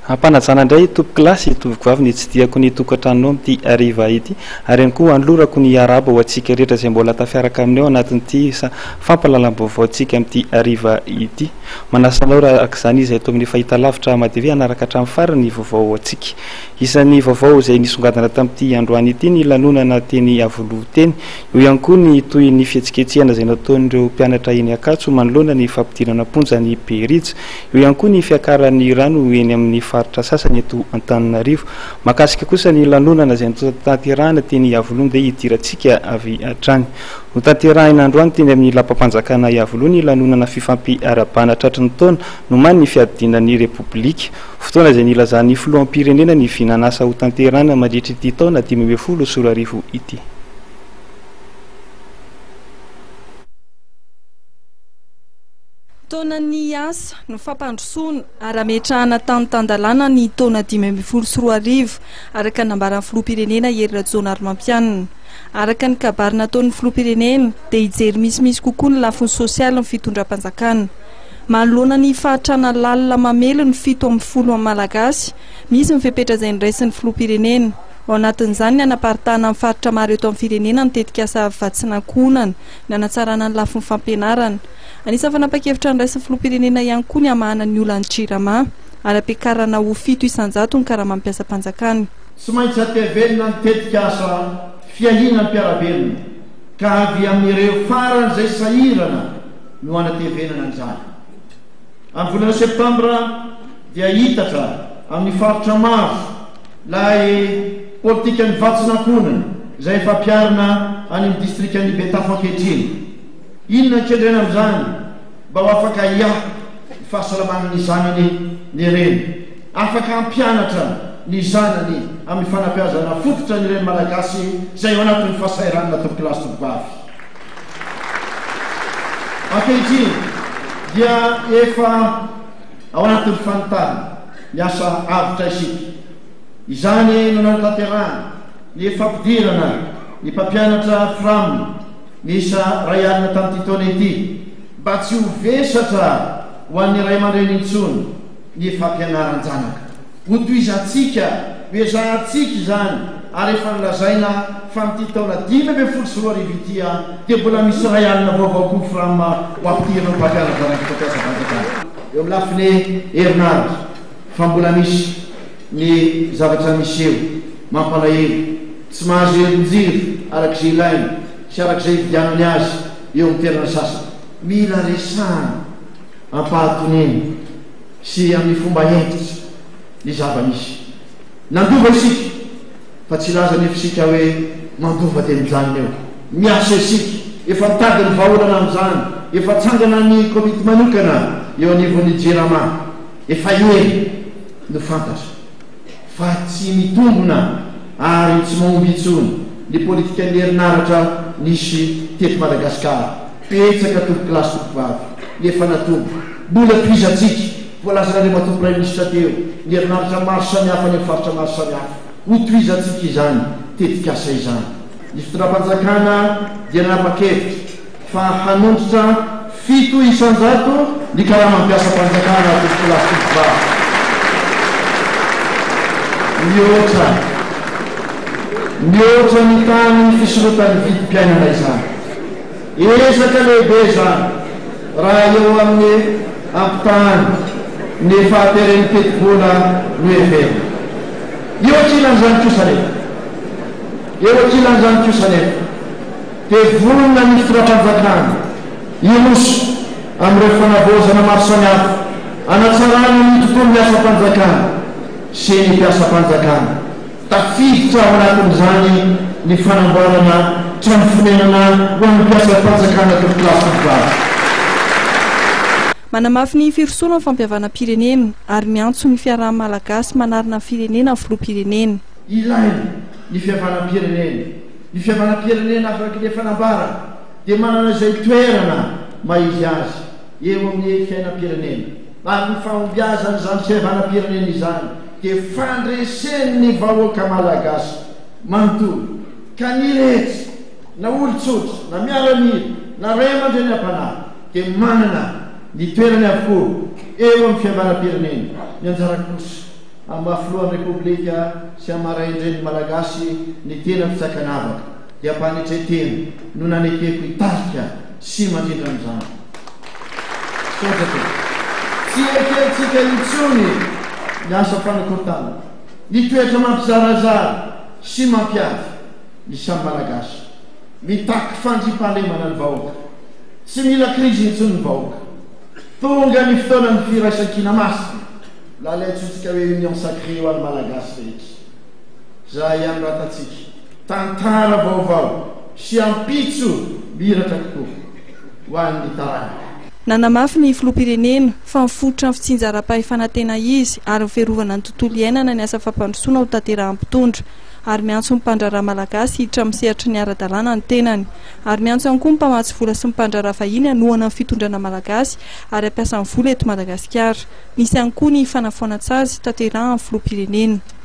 ampanajana indray tompo kilasy tovovavy ny tsy diako ny tokantrano amin'ity ariva ity ary ihany koa anlorako ny araba ho antsika rehetra izay mbola tafiaraka aminay ao anatin'ity fampalalam-baovao antsika amin'ity ariva ity manasa laora ak'izany izy eto amin'ny fahitalavitra matv anaraka hatramin'ny farany vaovao antsika isan'ny vaovao izay nisongadina tamin'ity androany ity ny lanonana teny avoloha teny eo ihany koa ny toy ny fihetsiketsehana izay nataon'ireo mpianatra eny Ankatso manoloana ny fampidirana ponja ny Berija eo ihany koa ny fiakaran'ny rano eny amin'ny faritra sasany eto Antananarivo makasika kosa ny lanonana izay tanterahana teny Avoloha dia hidirantsika avy hatrany ho tanterahina androany teny amin'ny lapam-panjakana Avoloha ny lanonana fifampiarabana tratry ny taona nomany ny fiadinan'ny repoblika fotoana izay nilazan'ny filoham-pirenena ny vinanasa ho tanterahana mandritra ity taona 2010 sy 2010 ity. Taona ny asa no fampandrosoana ary ametrahana tany-tandalàna ny taona 2010 sy 2010 araka nambaran'ny filoham-pirenena Hery Rajaonaromampianina. Araka ny kabary nataon'ny filoham-pirenena dia hijery misimisy kokoa ny lafiny sosialy ny fitondram-panjakana. Manoloana ny fahatrana lalina mamely ny 70 malagasy misy mifepetra izay niraisin'ny filoham-pirenena. Ao anatin'izany ny anaparitahana amin'ny faritra maro eto amin'ny firenena nitetika asa vatsinankonana ny anatsarana ny lafiny fampianarana. Anisan'ny fanapa-kevitra niraisin'ny filoham-pirenena ihany koa ny hamahana ny olana Jirama ary ampiakarana ho 7 isan-jato ny karaha-mampiasa-panjakana. Tsy maintsy atevelona nitetika asa fiahina mpiarabelona ka avy amin'ireo farany izay sahirana no anatevenana an'izany. Amin'ny volana septambra dia hitatra amin'ny faritra maro lay politika ny vatsinankonana izay fampiarana any amin'ny distrikan'ny Betafo ankehitriny. Inona nkendrena amin'izany mba ho afaka hiahy ny fahasalamana ny zanany ny reny, afaka hampianatra ny zanany amin'ny fanabeazana fototra ny reny malagasy izay ao anatin'ny fahasairanana tompokilasy tovovavy. Ankehitriny dia efa ao anatin'ny fanontany ny asa avitra isika. Izany no nanatanterahana ny fampidirana ny mpampianatra framiny misa ray alina tamin'ity taona ity mba tsy ho vesatra ho an'ny ray aman-dreny intsony ny fampianaran-janaka. Ho toizantsika vezahantsika izany ary efa nilazaina fa amin'ity taona 2010 sy 2010 ity dia mbola misy ray alina vaovao koa frama ho ampidirana ny mpampianatra raiki-fampiasa-panjakana. Eo amin'ny lafiny herinaratra fa mbola misy ny zavatra misy eo mampalahelo tsy mahazo elonjiry arak'izay ilaina sy arak'izay vidianany azy eo amin'ny toerana sasany. Mila resahana ampahatonena sy amin'ny fomba entitra ny zava-misy. Nandova isika fa tsy laza nefa isika hoe mandova dia mijanona eo. Miasa isika efa mitady ny vahaolana amin'izany, efa tsangana ny komity manokana eo anivon'ny Jirama, efa eny no fantatra fa tsy mitombona ary tsy mahomby intsony ny politika ny herinaratra nisy teto Madagasikara. Petsaka tompokilasy tovovavy nefa natombo mbola toizantsika voalazana le matompo ray ministra teo ny herinaratra maro samihafa ny faritra maro samihafa ho toizantsika izany tetikasa izany. Ny fitondram-panjakana dia nanapa-kevitra fa hanondrotra 7 isan-jato ny karaha-mampiasa-panjakana tompokilasy tovovavy. Mihoatra ny tany ny fisorotan'ny vidim-piainana izany. Ezaka lehibe izany raha eo amin'ny ampitany ny fahateren'ny teti-bola no everina. Eo ankilan'izany kosa nefa. Eo ankilan'izany kosa nefa. Dia vonona ny fitondram-panjakana inoso amin'ireo fanavozana maro samihafa anatsarana ny tontolo asa-panjakana sy ny mpiasa-panjakana. Tafiditra ao anatin'izany ny fanamboarana trano fonenana ho an'ny mpiasa-panjakana tompokilasy tovovavy. Manamafy ny firosoana ny fampiavana-pirenena ary miantso ny fiaraha malagasy manarina firenena filoham-pirenena. Ilaina ny fihavanam-pirenena. Ny fihavanam-pirenena afaka ny fanambara dia manana izay toerana maizy azy eo amin'ny fiainam-pirenena ary ny fahombiazana izany fihavanam-pirenena izany dia fandresen'ny vahoaka malagasy manontolo ka ny rehetra na olo-tsotra na miaramila na ray aman-dreny am-panahy dia manana ny toerany avokoa eo amin'ny fihavanam-pirenena. Ny anjara kosa amin'ny mahafilohan'ny repoblika sy amaraindreny malagasy ny tena fitsakanavaka dia mpanetretena no nanekeko hitarika sy mandrindra amin'izany sotrako tsy ekentsika intsony ny asa fanakorotana ny toetra mampizarazara sy mampiady ny samy malagasy mitaky fandrimpahalemana ny vahoaka tsy mila krizy intsony ny vahoaka tonga ny fotoana ny firaisan-kina masina lalaitsotsika hoe union sacré ho any malagasy rehetra za ihany ratatsika tantara vaovao sy ampitso miratra kokoa ho an'ny tarana nanamafy ny filoham-pirenena fa mifototra ny fitsinjaram-pahefanantena izy ary miferovana ny tontolo iainana ny asa fampandrosoana ho tanterahan-mpitondra ary miantso ny mpandraraha malagasy hiditra amin'ny sehatry ny ara-dalàna ny tenany ary miantso ihany koa ny mpamatsy vola sy ny mpandraraha vahiny hanohana ny fitondrana malagasy ary ampiasa ny vola eto Madagasikara. Misy ihany koa ny fanafoana-tsazy tanterahan'ny filoham-pirenena.